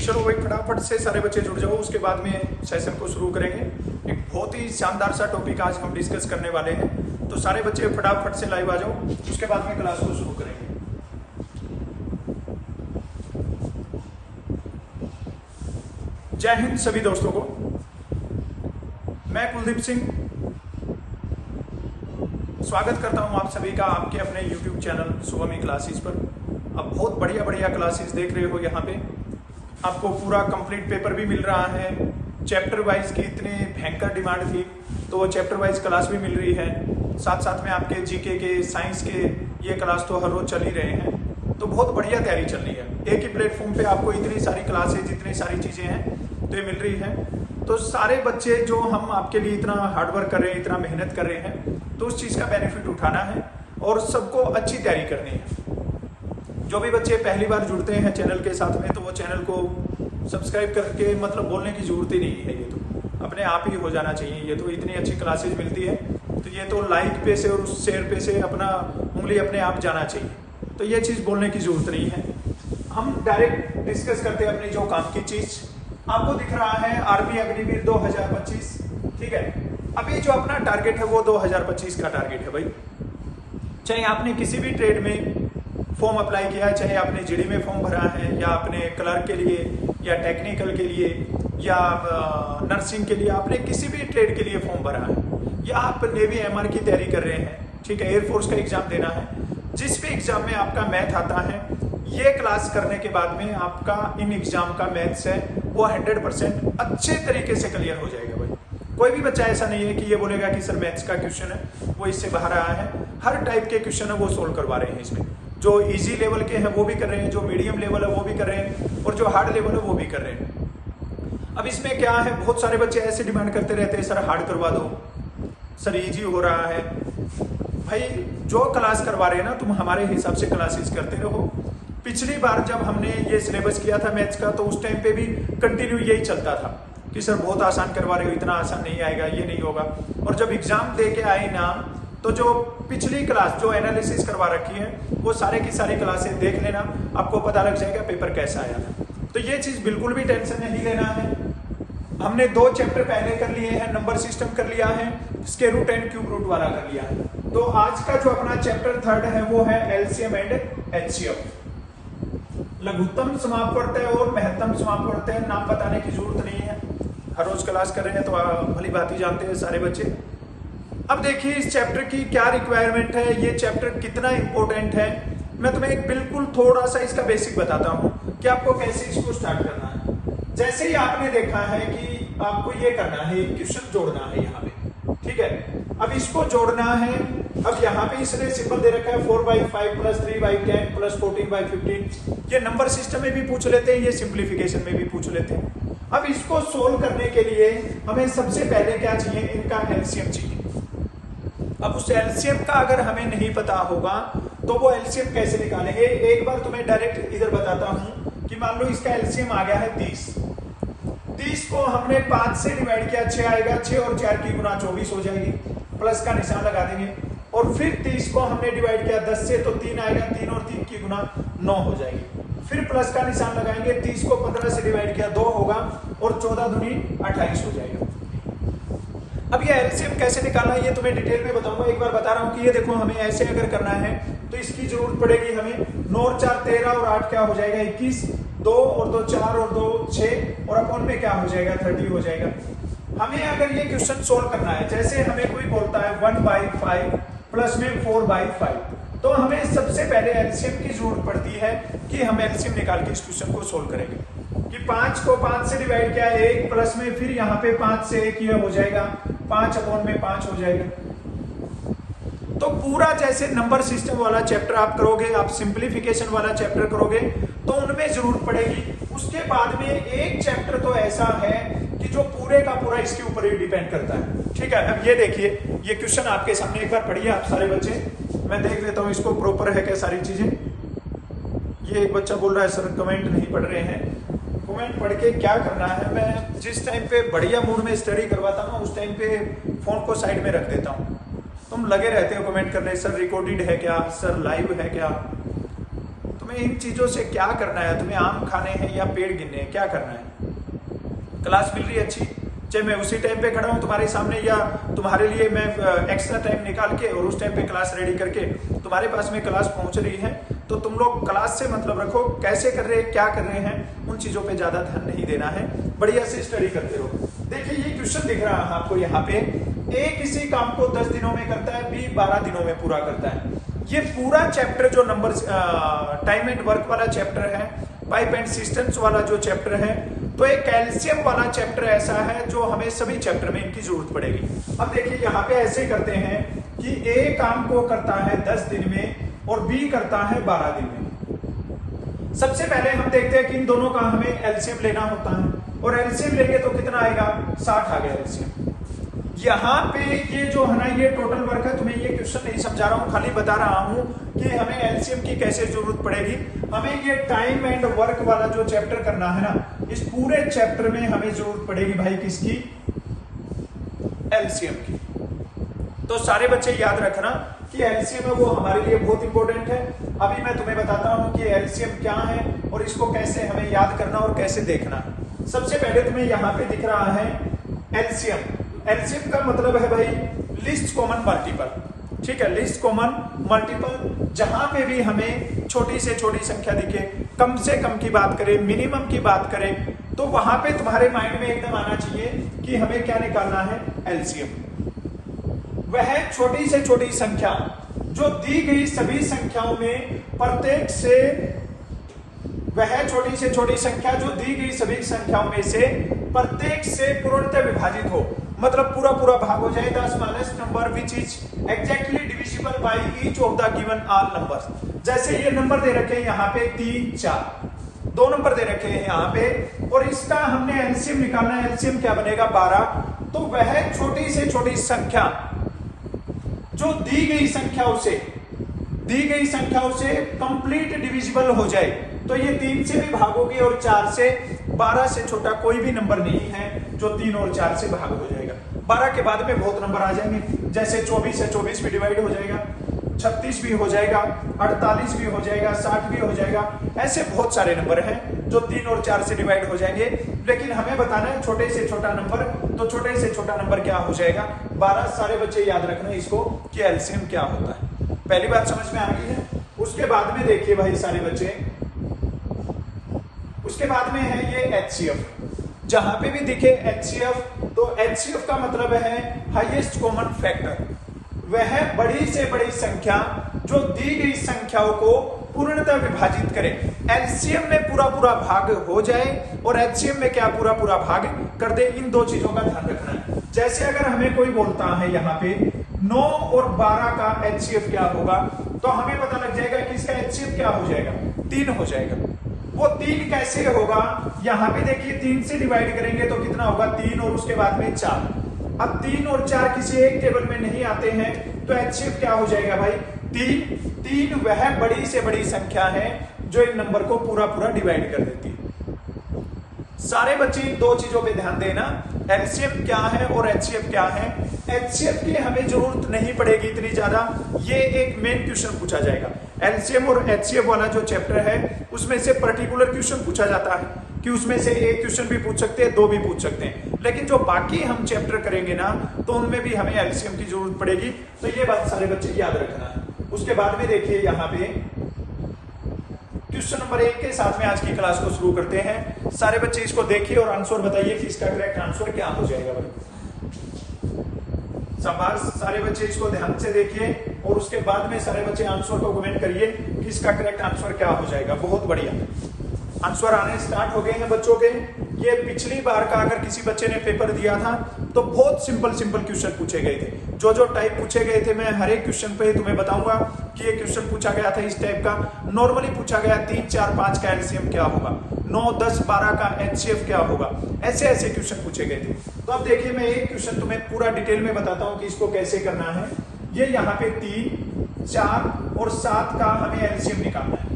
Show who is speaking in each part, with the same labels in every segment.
Speaker 1: चलो भाई फटाफट से सारे बच्चे जुड़ जाओ, उसके बाद में सेशन को शुरू करेंगे। एक बहुत ही शानदार सा टॉपिक आज हम डिस्कस करने वाले हैं, तो सारे बच्चे फटाफट से लाइव आ जाओ, उसके बाद में क्लास को शुरू करेंगे। जय हिंद सभी दोस्तों को, मैं कुलदीप सिंह स्वागत करता हूं आप सभी का आपके अपने YouTube चैनल शुभम क्लासेस पर। अब बहुत बढ़िया बढ़िया क्लासेस देख रहे हो, यहाँ पे आपको पूरा कंप्लीट पेपर भी मिल रहा है। चैप्टर वाइज की इतनी भयंकर डिमांड थी, तो वो चैप्टर वाइज क्लास भी मिल रही है। साथ साथ में आपके जीके के, साइंस के ये क्लास तो हर रोज चल ही रहे हैं, तो बहुत बढ़िया तैयारी चल रही है। एक ही प्लेटफॉर्म पे आपको इतनी सारी क्लासेज, इतनी सारी चीजें हैं तो ये मिल रही है। तो सारे बच्चे जो हम आपके लिए इतना हार्डवर्क कर रहे हैं, इतना मेहनत कर रहे हैं, तो उस चीज का बेनिफिट उठाना है और सबको अच्छी तैयारी करनी है। जो भी बच्चे पहली बार जुड़ते हैं चैनल के साथ में, तो वो चैनल को सब्सक्राइब करके मतलब बोलने की जरूरत ही नहीं है, ये तो अपने आप ही हो जाना चाहिए। ये तो इतनी अच्छी क्लासेज मिलती है, तो ये तो लाइक पे से और उस शेयर पे से अपना उंगली अपने आप जाना चाहिए, तो ये चीज बोलने की जरूरत नहीं है। हम डायरेक्ट डिस्कस करते हैं अपनी जो काम की चीज। आपको दिख रहा है आर्मी अग्निवीर 2025, ठीक है। अभी जो अपना टारगेट है वो 2025 का टारगेट है भाई। चाहे आपने किसी भी ट्रेड में फॉर्म अप्लाई किया है, चाहे आपने जीडी में फॉर्म भरा है, या आपने क्लर्क के लिए, या टेक्निकल के लिए, या नर्सिंग के लिए, आपने किसी भी ट्रेड के लिए फॉर्म भरा है, या आप नेवी एमआर की तैयारी कर रहे हैं, ठीक है, एयरफोर्स का एग्जाम देना है, जिस भी एग्जाम में आपका मैथ आता है, ये क्लास करने के बाद में आपका इन एग्जाम का मैथ्स है वो 100% अच्छे तरीके से क्लियर हो जाएगा भाई। कोई भी बच्चा ऐसा नहीं है कि ये बोलेगा कि सर मैथ्स का क्वेश्चन है वो इससे बाहर आया है। हर टाइप के क्वेश्चन है वो सोल्व करवा रहे हैं इसमें। जो इजी लेवल के हैं वो भी कर रहे हैं, जो मीडियम लेवल है वो भी कर रहे हैं, और जो हार्ड लेवल है वो भी कर रहे हैं। अब इसमें क्या है, बहुत सारे बच्चे ऐसे डिमांड करते रहते हैं सर हार्ड करवा दो, सर इजी हो रहा है। भाई जो क्लास करवा रहे हैं ना, तुम हमारे हिसाब से क्लासेस करते रहो। पिछली बार जब हमने ये सिलेबस किया था मैथ्स का, तो उस टाइम पे भी कंटिन्यू यही चलता था कि सर बहुत आसान करवा रहे हो, इतना आसान नहीं आएगा, ये नहीं होगा। और जब एग्जाम दे के आए ना, तो जो पिछली क्लास जो एनालिसिस करवा रखी है वो सारे की सारी क्लासें देख लेना, आपको पता लग जाएगा पेपर कैसा आया था। तो ये चीज बिल्कुल भी टेंशन नहीं लेना है। हमने 2 चैप्टर पहले कर लिए हैं, नंबर सिस्टम कर लिया है, square root and cube root वाला कर लिया है। तो आज का जो अपना चैप्टर 3 है वो है एलसीएम एंड एचसीएफ। लघुत्तम समापवर्तय और महत्तम समापवर्तय, नाम बताने की जरूरत नहीं है, हर रोज क्लास कर रहे हैं तो भली बात ही जानते हैं सारे बच्चे। अब देखिए इस चैप्टर की क्या रिक्वायरमेंट है, ये चैप्टर कितना इंपॉर्टेंट है। मैं तुम्हें एक बिल्कुल थोड़ा सा इसका बेसिक बताता हूं कि आपको कैसे इसको स्टार्ट करना है। जैसे ही आपने देखा है कि आपको ये करना है, क्वेश्चन जोड़ना है यहाँ पे, ठीक है। अब इसको जोड़ना है, अब यहाँ पे इसने सिंबल दे रखा है 4/5 + 3/10 + 14/15। ये नंबर सिस्टम में भी पूछ लेते हैं, ये सिंप्लीफिकेशन में भी पूछ लेते हैं। अब इसको सोल्व करने के लिए हमें सबसे पहले क्या चाहिए, इनका एलसीएम चाहिए। अब उस एलसीएम का अगर हमें नहीं पता होगा तो वो एलसीएम कैसे निकालेंगे। एक बार तुम्हें डायरेक्ट इधर बताता हूं कि मान लो इसका एलसीएम आ गया है 30 को हमने 5 से डिवाइड किया, 6 आएगा, 6 और 4 की गुना 24 हो जाएगी, प्लस का निशान लगा देंगे। और फिर 30 को हमने डिवाइड किया 10 से, तो 3 आएगा, 3 और 3 की गुना 9 हो जाएगी। फिर प्लस का निशान लगाएंगे, 30 को 15 से डिवाइड किया 2 होगा, और 14 दूनी 28 हो जाएगा। अब ये एलसीएम कैसे निकालना है ये तुम्हें डिटेल में बताऊंगा। एक बार बता रहा हूं कि ये देखो हमें ऐसे अगर करना है तो इसकी जरूरत पड़ेगी हमें 9 और 4 13 और 8 क्या हो जाएगा 21, 2 और 2 4 और 2 6, और अपॉन में क्या हो जाएगा 30 हो जाएगा। हमें अगर ये क्वेश्चन सोल्व करना है, जैसे हमें कोई बोलता है 1/5 प्लस में 4/5, तो हमें सबसे पहले एलसीएम की जरूरत पड़ती है कि हम एलसीएम निकाल के इस क्वेश्चन को सोल्व करेंगे। कि 5 को 5 से डिवाइड किया 1, प्लस में फिर यहाँ पे 5 से 1 ये हो जाएगा 5 अपॉन में 5 हो जाएगा। तो पूरा जैसे नंबर सिस्टम वाला चैप्टर आप करोगे, आप सिंप्लीफिकेशन वाला चैप्टर करोगे, तो उनमें जरूरत पड़ेगी। उसके बाद में एक चैप्टर तो ऐसा है कि जो पूरे का पूरा इसके ऊपर ही डिपेंड करता है, ठीक है। अब ये देखिए, ये क्वेश्चन आपके सामने एक बार पढ़िए आप सारे बच्चे, मैं देख लेता हूँ इसको प्रॉपर है क्या सारी चीजें। ये एक बच्चा बोल रहा है सर कमेंट नहीं पढ़ रहे हैं। कमेंट पढ़ के क्या करना है, मैं जिस टाइम पे बढ़िया मूड में स्टडी करवाता हूँ उस टाइम पे फोन को साइड में रख देता हूँ। तुम लगे रहते हो कमेंट करने, सर रिकॉर्डेड है क्या, सर लाइव है क्या। तुम्हें तुम्हें इन चीजों से क्या करना है, तुम्हें आम खाने हैं या पेड़ गिनने हैं, क्या करना है। क्लास मिल रही है अच्छी, चाहे मैं उसी टाइम पे खड़ा हूँ तुम्हारे सामने या तुम्हारे लिए मैं एक्स्ट्रा टाइम निकाल के और उस टाइम पे क्लास रेडी करके तुम्हारे पास में क्लास पहुंच रही है, तो तुम लोग क्लास से मतलब रखो, कैसे कर रहे हैं, क्या कर रहे हैं, उन चीजों पे ज्यादा ध्यान नहीं देना है, बढ़िया से स्टडी करते रहो। देखिए ये क्वेश्चन दिख रहा है आपको यहाँ पे, ए किसी काम को 10 दिनों में करता है, बी 12 दिनों में पूरा करता है। ये पूरा चैप्टर जो नंबर टाइम एंड वर्क वाला चैप्टर है, पाइप एंड सिस्टम्स वाला जो चैप्टर है, तो एक कैल्शियम वाला चैप्टर ऐसा है जो हमें सभी चैप्टर में इनकी जरूरत पड़ेगी। अब देखिए यहाँ पे ऐसे करते हैं कि ए काम को करता है 10 दिन में और बी करता है 12 दिन में। सबसे पहले हम देखते हैं कि इन दोनों का हमें एलसीएम लेना होता है, और एलसीएम लेंगे तो कितना आएगा, 60 आ गया एलसीएम। यहाँ पे ये जो है ना, ये टोटल वर्क है, तुम्हें ये क्वेश्चन नहीं समझा रहा हूँ, खाली बता रहा हूँ कि हमें एलसीएम की कैसे जरूरत पड़ेगी। हमें ये टाइम एंड वर्क वाला जो चैप्टर करना है ना, इस पूरे चैप्टर में हमें जरूरत पड़ेगी भाई किसकी, एलसीएम की। तो सारे बच्चे याद रखना कि एलसीएम है वो हमारे लिए बहुत इंपॉर्टेंट है। अभी मैं तुम्हें बताता हूँ कि एलसीएम क्या है और इसको कैसे हमें याद करना और कैसे देखना। सबसे पहले तुम्हें यहाँ पे दिख रहा है एलसीएम। एलसीएम का मतलब है भाई लिस्ट कॉमन मल्टीपल, ठीक है, लिस्ट कॉमन मल्टीपल। जहां पे भी हमें छोटी से छोटी संख्या दिखे, कम से कम की बात करें, मिनिमम की बात करें, तो वहां पे तुम्हारे माइंड में एकदम आना चाहिए कि हमें क्या निकालना है, एलसीएम। वह छोटी से छोटी संख्या जो दी गई सभी संख्याओं में प्रत्येक से, वह छोटी से छोटी संख्या जो दी गई सभी संख्याओं में से प्रत्येक से पूर्णतः विभाजित हो, मतलब पूरा पूरा भाग हो जाए। The smallest number which is exactly divisible by each of the given all numbers. जैसे ये नंबर दे रखे हैं यहाँ पे 3, 4, 2 नंबर दे रखे हैं यहाँ पे, और इसका हमने एलसीएम निकालना है। एलसीएम क्या बनेगा, 12। तो वह छोटी से छोटी संख्या जो दी गई संख्याओं से कंप्लीट डिविजिबल हो जाए, तो ये 3 से भी भागोगे और 4 से, 12 से छोटा कोई भी नंबर नहीं है जो 3 और 4 से भाग हो जाएगा। 12 के बाद में बहुत नंबर आ जाएंगे, जैसे 24 से 24 भी डिवाइड हो जाएगा, 36 भी हो जाएगा, 48 भी हो जाएगा, 60 भी हो जाएगा। ऐसे बहुत सारे नंबर हैं जो 3 और 4 से डिवाइड हो जाएंगे, लेकिन हमें बताना है छोटे से छोटा नंबर। तो छोटे से छोटा नंबर क्या हो जाएगा, 12। सारे बच्चे याद रखना इसको कि एलसीएम क्या होता है। पहली बात समझ में आ गई है। उसके बाद में देखिए भाई सारे बच्चे, उसके बाद में है ये एचसीएफ। जहां पे भी दिखे एचसीएफ, तो एचसीएफ का मतलब है हाईएस्ट कॉमन फैक्टर। वह बड़ी से बड़ी संख्या जो दी गई संख्याओं को पूर्णतः विभाजित करे। एलसीएम में पूरा पूरा भाग हो जाए और एचसीएफ में क्या पूरा पूरा भाग कर दे। इन 2 चीजों का ध्यान रखना है। जैसे अगर हमें कोई बोलता है यहाँ पे 9 और 12 का एचसीएफ क्या होगा, तो हमें पता लग जाएगा कि इसका एचसीएफ क्या हो जाएगा, 3 हो जाएगा। वो 3 कैसे होगा, यहाँ पे देखिए 3 से डिवाइड करेंगे तो कितना होगा, 3 और उसके बाद में 4। अब 3 और 4 किसी एक टेबल में नहीं आते हैं, तो एचसीएफ क्या हो जाएगा भाई, 3 वह बड़ी से बड़ी संख्या है जो इन नंबर को पूरा पूरा डिवाइड कर देती है। सारे बच्चे इन 2 चीजों पे ध्यान देना, एलसीएम क्या है और एचसीएफ क्या है। एचसीएफ की हमें जरूरत नहीं पड़ेगी इतनी ज्यादा, ये एक मेन क्वेश्चन पूछा जाएगा। एलसीएम और एचसीएफ वाला जो चैप्टर है उसमें से पर्टिकुलर क्वेश्चन पूछा जाता है कि उसमें से एक क्वेश्चन भी पूछ सकते हैं, 2 भी पूछ सकते हैं, लेकिन जो बाकी हम चैप्टर करेंगे ना, तो उनमें भी हमें एलसीएम की जरूरत पड़ेगी। तो ये बात सारे बच्चे याद रखना है। उसके बाद में देखिए यहाँ पे क्वेश्चन नंबर 1 के साथ में आज की क्लास को शुरू करते हैं। सारे बच्चे इसको देखिए और आंसर बताइए कि इसका करेक्ट आंसर क्या हो जाएगा भाई। शाबाश, सारे बच्चे इसको ध्यान से देखिए और उसके बाद में सारे बच्चे आंसर को कमेंट करिए कि इसका करेक्ट आंसर क्या हो जाएगा। बहुत बढ़िया, आंसर आने स्टार्ट हो गए हैं बच्चों के। ये पिछली बार का अगर किसी बच्चे ने पेपर दिया था तो बहुत सिंपल क्वेश्चन पूछे गए थे। जो टाइप पूछे गए थे मैं हर एक क्वेश्चन पे तुम्हें बताऊंगा कि ये क्वेश्चन पूछा गया था इस टाइप का। नॉर्मली पूछा गया 3, 4, 5 का एलसीएम क्या होगा, 9, 10, 12 का एचसीएफ क्या होगा, ऐसे क्वेश्चन पूछे गए थे। तो अब देखिए मैं एक क्वेश्चन तुम्हें पूरा डिटेल में बताता हूँ कि इसको कैसे करना है। ये यहाँ पे 3, 4 और 7 का हमें एलसीएम निकालना है।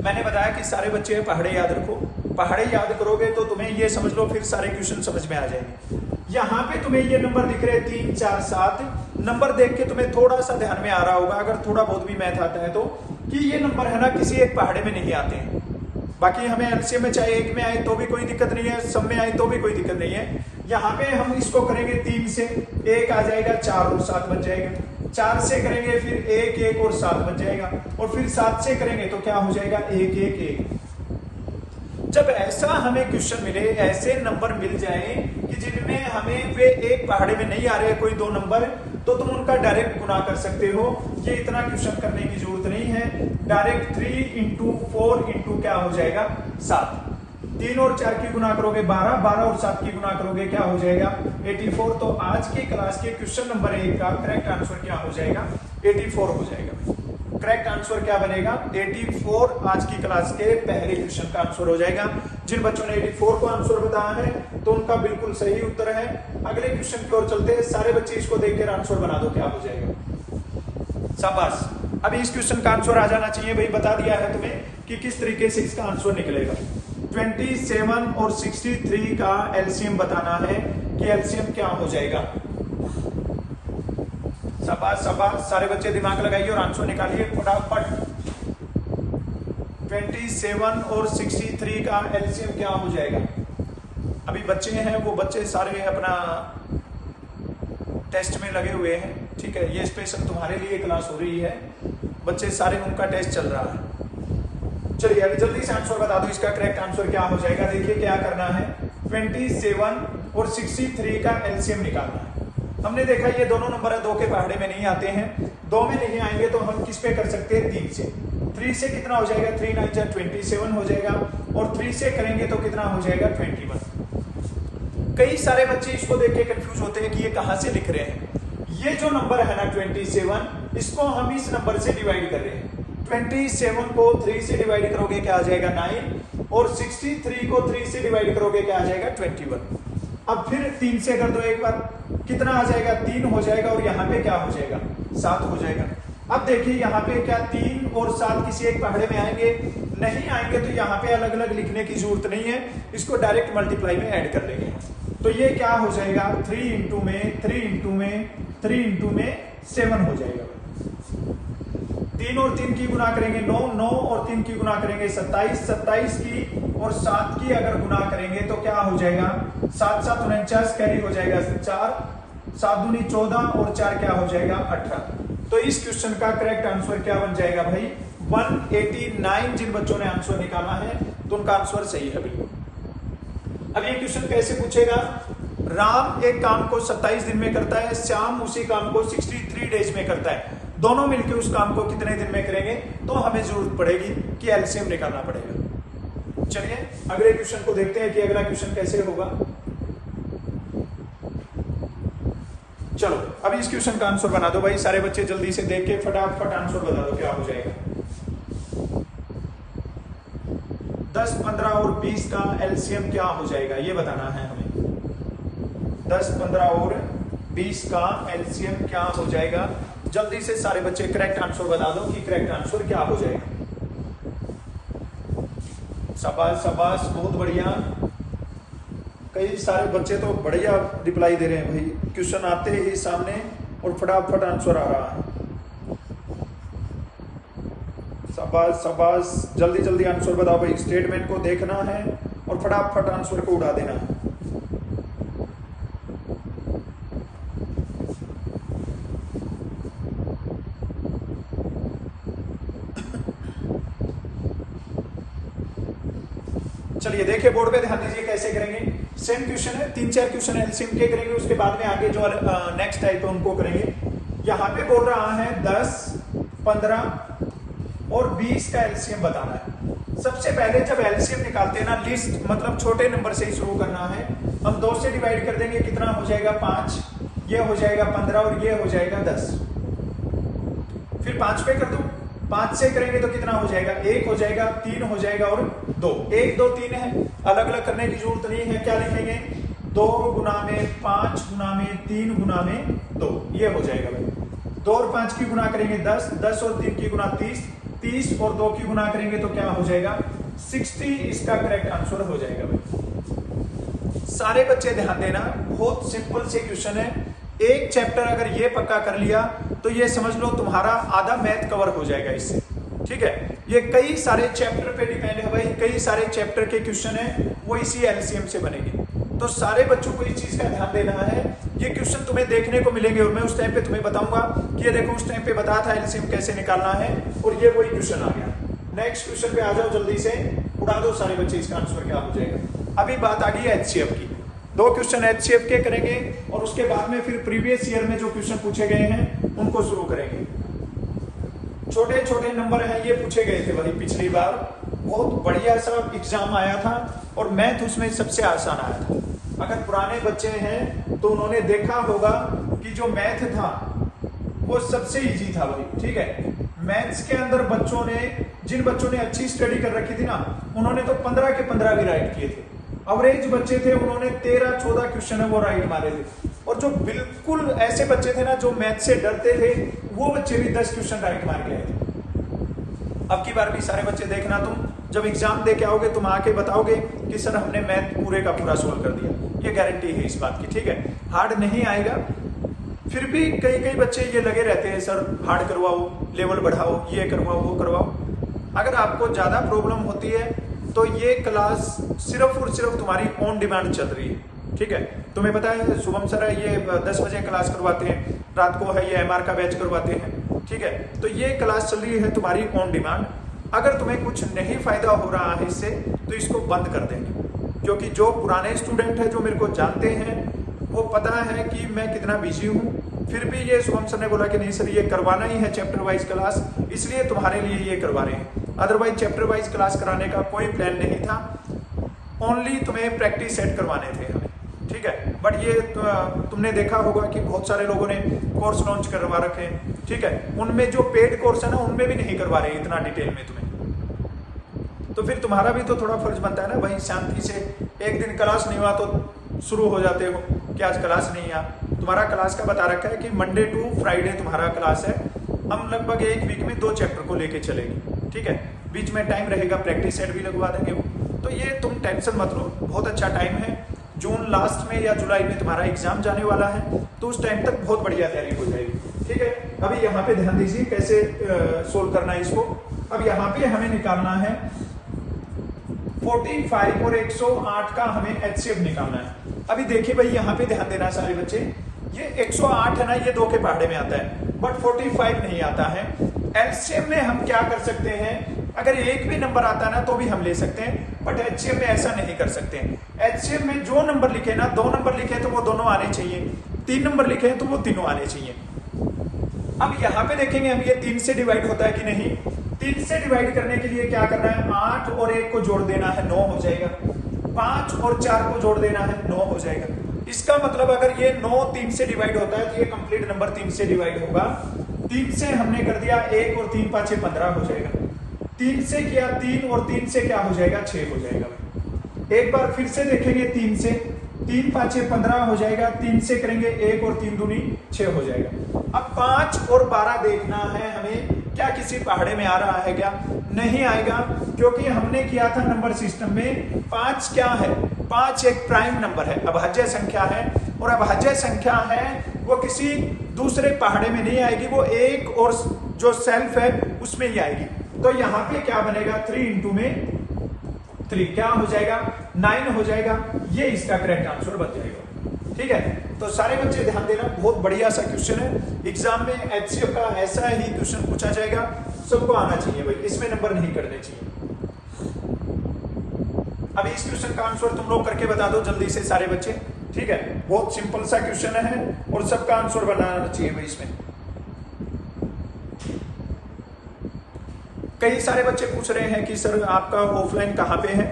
Speaker 1: मैंने बताया कि सारे बच्चे पहाड़े याद रखो, पहाड़े याद करोगे तो तुम्हें ये समझ लो फिर सारे क्वेश्चन समझ में आ जाएंगे। यहाँ पे तुम्हें ये नंबर दिख रहे हैं 3, 4, 7 नंबर देख के तुम्हें थोड़ा सा ध्यान में आ रहा होगा, अगर थोड़ा बहुत भी मैथ आता है तो कि ये नंबर है ना किसी एक पहाड़े में नहीं आते हैं। बाकी हमें एलसीएम में चाहे एक में आए तो भी कोई दिक्कत नहीं है, सब में आए तो भी कोई दिक्कत नहीं है। यहाँ पे हम इसको करेंगे 3 से, 1 आ जाएगा, 4 और 7 बच जाएगा। 4 से करेंगे फिर 1 1 और 7 बच जाएगा, और फिर 7 से करेंगे तो क्या हो जाएगा 1 1 1। जब ऐसा हमें क्वेश्चन मिले, ऐसे नंबर मिल जाए कि जिनमें हमें वे एक पहाड़े में नहीं आ रहे कोई 2 नंबर, तो तुम उनका डायरेक्ट गुना कर सकते हो। ये इतना क्वेश्चन करने की जरूरत नहीं है। डायरेक्ट 3 इंटू 4 इंटू क्या हो जाएगा 7। 3 और 4 की गुना करोगे 12, 12 और 7 की गुना करोगे क्या हो जाएगा 84। तो आज की क्लास के क्वेश्चन नंबर 1 का करेक्ट आंसर क्या हो जाएगा 84 हो जाएगा। करेक्ट आंसर क्या बनेगा 84। आज की क्लास के पहले क्वेश्चन का आंसर हो जाएगा। जिन बच्चों ने 84 को आंसर बताया है तो उनका बिल्कुल सही उत्तर है। अगले क्वेश्चन की ओर चलते हैं। सारे बच्चे इसको देखकर आंसर बना दो, क्या हो जाएगा। शाबाश। अभी इस क्वेश्चन का आंसर आ जाना चाहिए भाई। बता दिया है तुम्हें कि किस तरीके से इसका आंसर निकलेगा। 27 और 63 का एलसीएम बताना है कि एलसीएम क्या हो जाएगा। शाबाश शाबाश, सारे बच्चे दिमाग लगाइए और आंसर निकालिए फटाफट। 27 और 63 का एलसीएम क्या हो जाएगा। अभी बच्चे हैं वो बच्चे सारे अपना टेस्ट में लगे हुए हैं, ठीक है। ये स्पेशल तुम्हारे लिए क्लास हो रही है, बच्चे सारे उनका टेस्ट चल रहा है। चलिए अभी जल्दी से आंसर बता दो, इसका करेक्ट आंसर क्या हो जाएगा। देखिए क्या करना है, 27 और 63 का एलसीएम निकालना है। हमने देखा ये दोनों नंबर है, 2 के पहाड़े में नहीं आते हैं। 2 में नहीं आएंगे तो हम किस पे कर सकते हैं 3 से। 3 से कितना हो जाएगा 3 9 27 हो जाएगा, और 3 से करेंगे तो कितना हो जाएगा 21। कई सारे बच्चे इसको देख के कंफ्यूज होते हैं कि ये कहां से लिख रहे हैं। ये जो नंबर है ना 27, इसको हम इस नंबर से डिवाइड कर रहे हैं। 27 को 3 से डिवाइड करोगे क्या आ जाएगा 9, और 63 को 3 से डिवाइड करोगे क्या आ जाएगा 21। अब फिर 3 से कर दो एक बार, कितना आ जाएगा 3 हो जाएगा, और यहाँ पे क्या हो जाएगा 7 हो जाएगा। अब देखिए यहाँ पे क्या 3 और 7 किसी एक पहाड़े में आएंगे, नहीं आएंगे तो यहाँ पे अलग अलग लिखने की जरूरत नहीं है, इसको डायरेक्ट मल्टीप्लाई में ऐड कर लेंगे। तो ये क्या हो जाएगा 3 इंटू में 3 इंटू में 3 इंटू में 7 हो जाएगा। 3 और 3 की गुना करेंगे 9, 9 और 3 की गुना करेंगे 27, 27 की और 7 की अगर गुना करेंगे तो क्या हो जाएगा 7 7 49, कैरी हो जाएगा 4, 7 दूनी 14 और 4 क्या हो जाएगा 18। तो इस क्वेश्चन का करेक्ट आंसर क्या बन जाएगा भाई 189। जिन बच्चों ने आंसर निकाला है तो उनका आंसर सही है बिल्कुल। अब ये क्वेश्चन कैसे पूछेगा, राम एक काम को 27 दिन में करता है, श्याम उसी काम को 63 डेज में करता है। दोनों मिलकर उस काम को कितने दिन में करेंगे, तो हमें जरूरत पड़ेगी कि एलसीएम निकालना पड़ेगा। चलिए अगले क्वेश्चन को देखते हैं कि अगला क्वेश्चन कैसे होगा। चलो अभी इस क्वेश्चन का आंसर बना दो भाई, सारे बच्चे जल्दी से देख के फटाफट आंसर बता दो क्या हो जाएगा। 10, 15 और 20 का एलसीएम क्या हो जाएगा ये बताना है हमें। 10, 15 और 20 का एलसीएम क्या हो जाएगा। जल्दी से सारे बच्चे करेक्ट आंसर बता दो कि करेक्ट आंसर क्या हो जाएगा। शाबाश शाबाश, बहुत बढ़िया। कई सारे बच्चे तो बढ़िया रिप्लाई दे रहे हैं भाई, क्वेश्चन आते ही सामने और फटाफट आंसर आ रहा है। शाबाश शाबाश, जल्दी जल्दी आंसर बताओ भाई। स्टेटमेंट को देखना है और फटाफट आंसर को उड़ा देना है। चलिए देखिए बोर्ड पे ध्यान दीजिए कैसे करेंगे। सेम क्वेश्चन है, 3-4 क्वेश्चन एलसीएम के करेंगे, उसके बाद में आगे जो नेक्स्ट टाइप है उनको करेंगे। यहाँ पे बोल रहा है 10, 15 और 20 का एलसीएम बताना है। सबसे पहले जब एलसीएम निकालते हैं ना, लिस्ट मतलब छोटे नंबर से ही शुरू करना है। हम 2 से डिवाइड कर देंगे, कितना हो जाएगा 5, ये हो जाएगा 15 और ये हो जाएगा 10। फिर 5 पे कर दो, 5 से करेंगे तो कितना हो जाएगा 1 हो जाएगा, 3 हो जाएगा और 2। 1 2 3 है, अलग अलग करने की जरूरत नहीं है। क्या लिखेंगे 2 गुना में 5 गुना में 3 गुना में 2, ये हो जाएगा भाई। 2 और 5 की गुना करेंगे 10, 10 और 3 की गुना 30, 30 और 2 की गुना करेंगे तो क्या हो जाएगा 60। इसका करेक्ट आंसर हो जाएगा भाई। सारे बच्चे ध्यान देना, बहुत सिंपल से क्वेश्चन है। एक चैप्टर अगर ये पक्का कर लिया तो ये समझ लो तुम्हारा आधा मैथ कवर हो जाएगा इससे। ठीक है, ये कई सारे चैप्टर पे डिपेंड है भाई, कई सारे चैप्टर के क्वेश्चन है वो इसी एलसीएम से बनेंगे। तो सारे बच्चों को इस चीज का ध्यान देना है, ये क्वेश्चन तुम्हें देखने को मिलेंगे और मैं उस टाइम पे तुम्हें बताऊंगा कि ये देखो उस टाइम पे बताया था एलसीएम कैसे निकालना है, और ये वही क्वेश्चन आ गया। नेक्स्ट क्वेश्चन पे आ जाओ, जल्दी से उड़ा दो सारे बच्चे, इसका आंसर क्या हो जाएगा। अभी बात आ गई है एचसीएफ की, 2 क्वेश्चन एचसीएफ के करेंगे और उसके बाद में फिर प्रीवियस ईयर में जो क्वेश्चन पूछे गए हैं उनको शुरू करेंगे। छोटे छोटे नंबर हैं, ये पूछे गए थे भाई पिछली बार, बहुत बढ़िया सा एग्जाम आया था और मैथ उसमें सबसे आसान आया था। अगर पुराने बच्चे हैं तो उन्होंने देखा होगा कि जो मैथ था वो सबसे इजी था भाई, ठीक है। मैथ्स के अंदर बच्चों ने, जिन बच्चों ने अच्छी स्टडी कर रखी थी ना, उन्होंने तो 15 के 15 भी राइट किए थे। एवरेज बच्चे थे उन्होंने 13-14 क्वेश्चन है वो राइट मारे थे, और जो बिल्कुल ऐसे बच्चे थे ना जो मैथ से डरते थे, वो बच्चे भी 10 क्वेश्चन राइट मार के आए थे। अब की बार भी सारे बच्चे देखना, तुम जब एग्जाम दे के आओगे तुम आके बताओगे कि सर हमने मैथ पूरे का पूरा सोल्व कर दिया, ये गारंटी है इस बात की, ठीक है। हार्ड नहीं आएगा, फिर भी कई बच्चे ये लगे रहते हैं सर हार्ड करवाओ, लेवल बढ़ाओ, ये करवाओ, वो करवाओ। अगर आपको ज्यादा प्रॉब्लम होती है तो ये क्लास सिर्फ और सिर्फ तुम्हारी ऑन डिमांड चल रही है, ठीक है। तुम्हें पता है शुभम सर है ये 10 बजे क्लास करवाते हैं, रात को है ये एमआर का बैच करवाते हैं, ठीक है। तो ये क्लास चल रही है तुम्हारी ऑन डिमांड। अगर तुम्हें कुछ नहीं फायदा हो रहा है इससे तो इसको बंद कर देंगे, क्योंकि जो पुराने स्टूडेंट है जो मेरे को जानते हैं वो पता है कि मैं कितना बिजी हूँ, फिर भी ये शुभम सर ने बोला कि नहीं सर ये करवाना ही है चैप्टर वाइज क्लास, इसलिए तुम्हारे लिए ये करवा रहे हैं। अदरवाइज चैप्टर वाइज क्लास कराने का कोई प्लान नहीं था, ओनली तुम्हें प्रैक्टिस सेट करवाने थे हमें, ठीक है। बट ये तुमने देखा होगा कि बहुत सारे लोगों ने कोर्स लॉन्च करवा रखे हैं, ठीक है। उनमें जो पेड कोर्स है ना उनमें भी नहीं करवा रहे इतना डिटेल में तुम्हें, तो फिर तुम्हारा भी तो थोड़ा फर्ज बनता है ना भाई, शांति से एक दिन क्लास नहीं हुआ तो शुरू हो जाते हो कि आज क्लास नहीं आया। तुम्हारा क्लास का बता रखा है कि मंडे टू फ्राइडे तुम्हारा क्लास है, हम लगभग एक वीक में 2 चैप्टर को लेके चलेंगे, ठीक है। बीच में टाइम रहेगा, प्रैक्टिस सेट भी लगवा देंगे वो, तो ये तुम टेंशन मत लो, बहुत अच्छा टाइम है। जून लास्ट में या जुलाई में तुम्हारा एग्जाम जाने वाला है, तो उस टाइम तक बहुत बढ़िया तैयारी हो जाएगी, ठीक है। अभी यहाँ पे ध्यान दीजिए कैसे सोल्व करना है इसको। अब यहाँ पे हमें निकालना है 45 और 108 का हमें एचसीएफ निकालना है। अभी देखिए भाई यहाँ पे ध्यान देना सारे बच्चे, ये 108 है ना, ये 2 के पहाड़े में आता है, बट 45 नहीं आता है। एलसीएम में हम क्या कर सकते हैं, अगर एक भी नंबर आता है ना तो भी हम ले सकते हैं, बट एचसीएम में ऐसा नहीं कर सकते। एचसीएम में जो नंबर लिखे ना, 2 नंबर लिखे तो वो दोनों आने चाहिए, 3 नंबर लिखे तो वो तीनों आने चाहिए। अब यहाँ पे देखेंगे हम ये 3 से डिवाइड होता है कि नहीं। 3 से डिवाइड करने के लिए क्या करना है, 8 और 1 को जोड़ देना है, 9 हो जाएगा। 5 और 4 को जोड़ देना है, 9 हो जाएगा। इसका मतलब अगर ये 9 3 से डिवाइड होता है तो ये कंप्लीट नंबर 3 से डिवाइड होगा। 3 से हमने कर दिया 1 और 3 5 15 हो जाएगा। 3 से किया 3 और 3 से क्या हो जाएगा, 6 हो जाएगा। एक बार फिर से देखेंगे 3 से, 3 5 15 हो जाएगा। 3 से करेंगे 1 और 3 दूनी 6 हो जाएगा। अब 5 और 12 देखना है हमें, क्या किसी पहाड़े में आ रहा है क्या, नहीं आएगा, क्योंकि हमने किया था नंबर सिस्टम में। 5 क्या है, 5 एक प्राइम नंबर है, अभाज्य संख्या है, और अभाज्य संख्या है वो किसी दूसरे पहाड़े में नहीं आएगी, वो एक और जो सेल्फ है उसमें ही आएगी। तो यहाँ पे क्या बनेगा, 3 इंटू में 3 क्या हो जाएगा, 9 हो जाएगा। ये इसका करेक्ट आंसर बन जाएगा, ठीक है। तो सारे बच्चे ध्यान देना, बहुत बढ़िया सा क्वेश्चन है। एग्जाम में एचसीएफ का ऐसा ही क्वेश्चन पूछा जाएगा, सबको आना चाहिए भाई, इसमें नंबर नहीं करने चाहिए। अभी इस क्वेश्चन का आंसर तुम लोग करके बता दो जल्दी से सारे बच्चे, ठीक है। बहुत सिंपल सा क्वेश्चन है और सबका आंसर बनाना चाहिए भाई इसमें। कई सारे बच्चे पूछ रहे हैं कि सर आपका ऑफलाइन कहाँ पे है,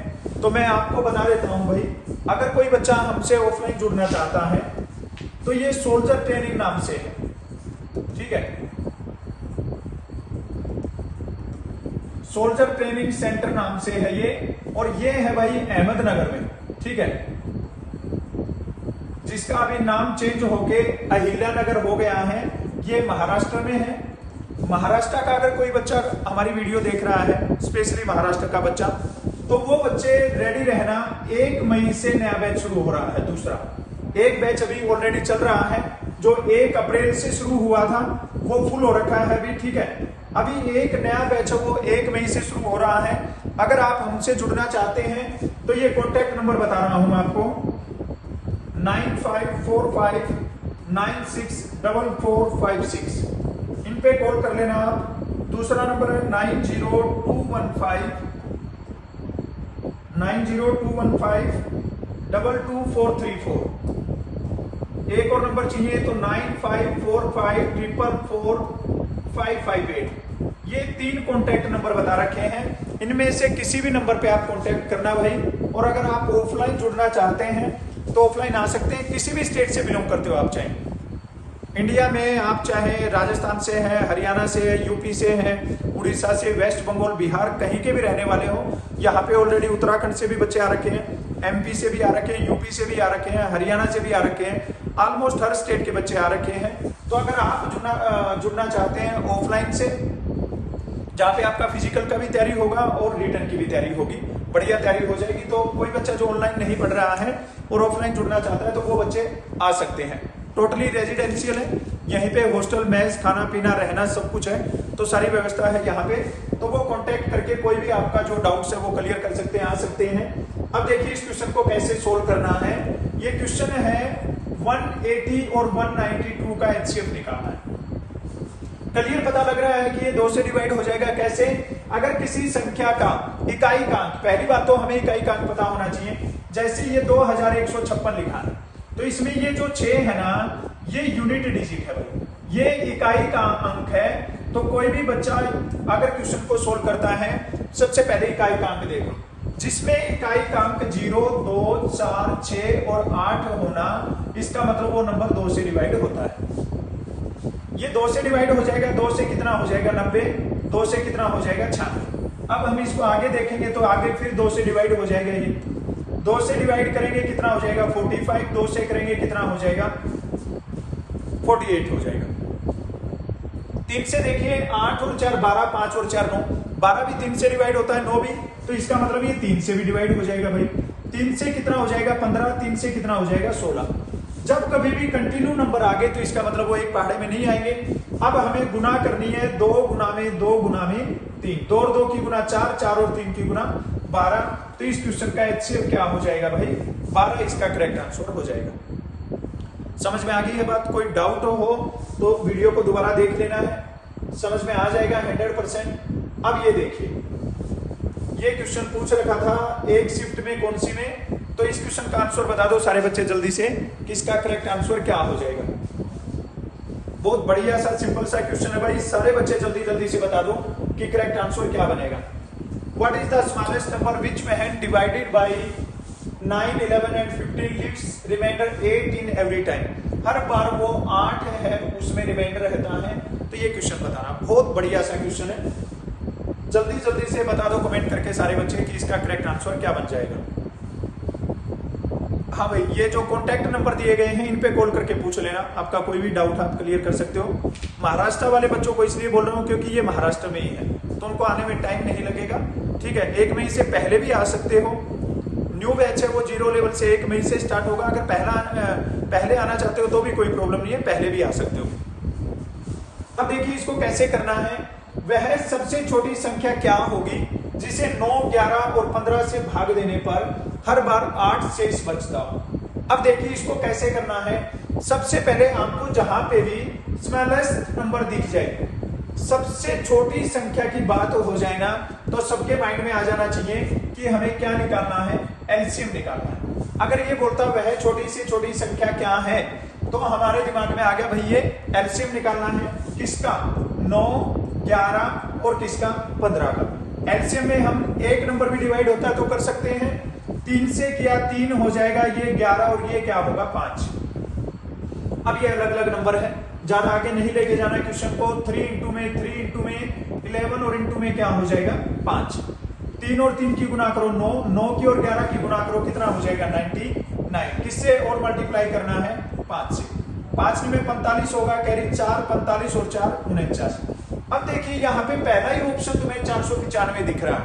Speaker 1: तो मैं आपको बता देता हूं भाई। अगर कोई बच्चा हमसे ऑफलाइन जुड़ना चाहता है तो ये सोल्जर ट्रेनिंग नाम से है, ठीक है। सोल्जर ट्रेनिंग सेंटर नाम से है ये, और ये है भाई अहमदनगर में, ठीक है, जिसका अभी नाम चेंज होके अहिल्यानगर हो गया है। ये महाराष्ट्र में है। महाराष्ट्र का अगर कोई बच्चा हमारी वीडियो देख रहा है, स्पेशली महाराष्ट्र का बच्चा, तो वो बच्चे रेडी रहना। 1 मई से नया बैच शुरू हो रहा है, दूसरा एक बैच अभी ऑलरेडी चल रहा है। जो 1 अप्रैल से शुरू हुआ था वो फुल हो रखा है अभी, ठीक है। अभी एक नया बैच है वो 1 मई से शुरू हो रहा है। अगर आप हमसे जुड़ना चाहते हैं तो ये कॉन्टैक्ट नंबर बता रहा हूं आपको 9545964456, इन पे कॉल कर लेना आप। दूसरा नंबर है 9021522434। एक और नंबर चाहिए तो 9545444558। ये 3 कॉन्टैक्ट नंबर बता रखे हैं, इनमें से किसी भी नंबर पे आप कॉन्टैक्ट करना भाई। और अगर आप ऑफलाइन जुड़ना चाहते हैं तो ऑफलाइन आ सकते हैं, किसी भी स्टेट से बिलोंग करते हो आप, चाहे इंडिया में आप चाहे राजस्थान से हैं, हरियाणा से है, यूपी से हैं, उड़ीसा से, वेस्ट बंगाल, बिहार, कहीं के भी रहने वाले हो। यहाँ पे ऑलरेडी उत्तराखंड से भी बच्चे आ रखे हैं, एमपी से भी आ रखे हैं, यूपी से भी आ रखे हैं, हरियाणा से भी आ रखे हैं, ऑलमोस्ट हर स्टेट के बच्चे आ रखे हैं। तो अगर आप जुड़ना चाहते हैं ऑफलाइन से, जहाँ पे आपका फिजिकल का भी तैयारी होगा और रिटर्न की भी तैयारी होगी, बढ़िया तैयारी हो जाएगी। तो कोई बच्चा जो ऑनलाइन नहीं पढ़ रहा है और ऑफलाइन जुड़ना चाहता है तो वो बच्चे आ सकते हैं। टोटली रेजिडेंशियल है, यहीं पे हॉस्टल, मेस, खाना पीना, रहना सब कुछ है, तो सारी व्यवस्था है यहाँ पे। तो वो कांटेक्ट करके कोई भी आपका जो डाउट्स है वो क्लियर कर सकते हैं, आ सकते हैं। अब देखिए इस क्वेश्चन को कैसे सोल्व करना है। ये क्वेश्चन है 180 और 192 का एचसीएफ निकालना है। क्लियर पता लग रहा है कि ये 2 से डिवाइड हो जाएगा। कैसे? अगर किसी संख्या का इकाई का अंक, पहली बात तो हमें इकाई का अंक पता होना चाहिए। जैसे ये 2156 लिखा है तो इसमें ये जो 6 है ना, ये यूनिट डिजिट है भाई, ये इकाई का अंक है। तो कोई भी बच्चा अगर क्वेश्चन को सोल्व करता है, सबसे पहले इकाई का अंक देखो, जिसमें इकाई का अंक 0, 2, 4, 6 और 8 होना, इसका मतलब वो नंबर 2 से डिवाइड होता है। ये 2 से डिवाइड हो जाएगा। 2 से कितना हो जाएगा? 90। 2 से कितना हो जाएगा? 96। अब हम इसको आगे देखेंगे तो आगे फिर 2 से डिवाइड हो जाएगा। ये 2 से डिवाइड करेंगे कितना हो जाएगा? 45। 2 से करेंगे कितना हो जाएगा? 48 हो जाएगा। 3 से देखिए 8 और 4 12, 5 और 4 9, 12 भी 3 से डिवाइड होता है, 9 भी, तो इसका मतलब ये 3 से भी डिवाइड हो जाएगा भाई। 3 से कितना हो जाएगा? 15। 3 से कितना हो जाएगा? 16। जब कभी भी कंटिन्यू नंबर आ गए तो इसका मतलब वो एक पहाड़े में नहीं आएंगे। अब हमें गुना करनी है 2 गुना में 2 गुना में 3, 2 और 2 की गुना 4, 4 और 3 की गुना 12। तो इस क्वेश्चन का एचसीएफ क्या हो जाएगा भाई? 12 इसका करेक्ट आंसर हो जाएगा। समझ में आ गई है बात? कोई डाउट हो तो वीडियो को दोबारा देख लेना है, समझ में आ जाएगा 100%। अब ये देखिए, ये क्वेश्चन पूछ रखा था एक शिफ्ट में, कौन सी में? तो इस क्वेश्चन का आंसर बता दो सारे बच्चे जल्दी से कि इसका करेक्ट आंसर क्या हो जाएगा। बहुत बढ़िया सा सिंपल सा क्वेश्चन है भाई, सारे बच्चे जल्दी जल्दी से बता दो कि करेक्ट आंसर क्या बनेगा। What is the smallest number which when divided by 9, 11 and 15 leaves remainder 8 in every time. हर बार वो 8 है, उसमें रिमाइंडर रहता है। तो ये क्वेश्चन बताना, बहुत बढ़िया सा क्वेश्चन है। जल्दी जल्दी से बता दो कमेंट करके सारे बच्चे कि इसका करेक्ट आंसर क्या बन जाएगा। हाँ भाई, ये जो कॉन्टैक्ट नंबर दिए गए हैं इन पे कॉल करके पूछ लेना, आपका कोई भी डाउट आप क्लियर कर सकते हो। महाराष्ट्र वाले बच्चों को इसलिए बोल रहा हूँ क्योंकि ये महाराष्ट्र में ही है, तो उनको आने में टाइम नहीं लगेगा। ठीक है, 1 मई से पहले भी आ सकते हो। न्यू बैच है वो 0 लेवल से 1 मई से स्टार्ट होगा। अगर पहले आना चाहते हो तो भी कोई प्रॉब्लम नहीं है, पहले भी आ सकते हो। अब देखिए इसको कैसे करना है। वह सबसे छोटी संख्या क्या होगी जिसे 9, 11 और 15 से भाग देने पर हर बार 8 शेष बचता हो। अब देखिए इसको कैसे करना है। सबसे पहले आपको जहां पे भी स्मॉलेस्ट नंबर दिख जाए, सबसे छोटी संख्या की बात हो जाए ना, तो सबके माइंड में आ जाना चाहिए कि हमें क्या निकालना है? एलसीएम निकालना है। अगर ये बोलता वह छोटी से छोटी संख्या क्या है, तो हमारे दिमाग में आ गया भाई ये एलसीएम निकालना है। किसका? 9, 11 और किसका? 15 का। एलसीएम में हम एक नंबर भी डिवाइड होता है तो कर सकते हैं। 3 से किया 3 हो जाएगा, ये 11 और ये क्या होगा? 5। अब ये अलग अलग नंबर है, ज्यादा आगे नहीं लेके जाना है क्वेश्चन को। 3 इंटू में 3 इंटू में 11 और इंटू में क्या हो जाएगा? 5। 3 और 3 की गुना करो 9, 9 की और 11 की गुना करो, कितना हो जाएगा? 99। किससे और मल्टीप्लाई करना है? 5 से। 5 में 45 होगा, कैरी 4, 45 और 4 49। अब देखिए यहाँ पे पहला ही ऑप्शन तुम्हें 495 दिख रहा है।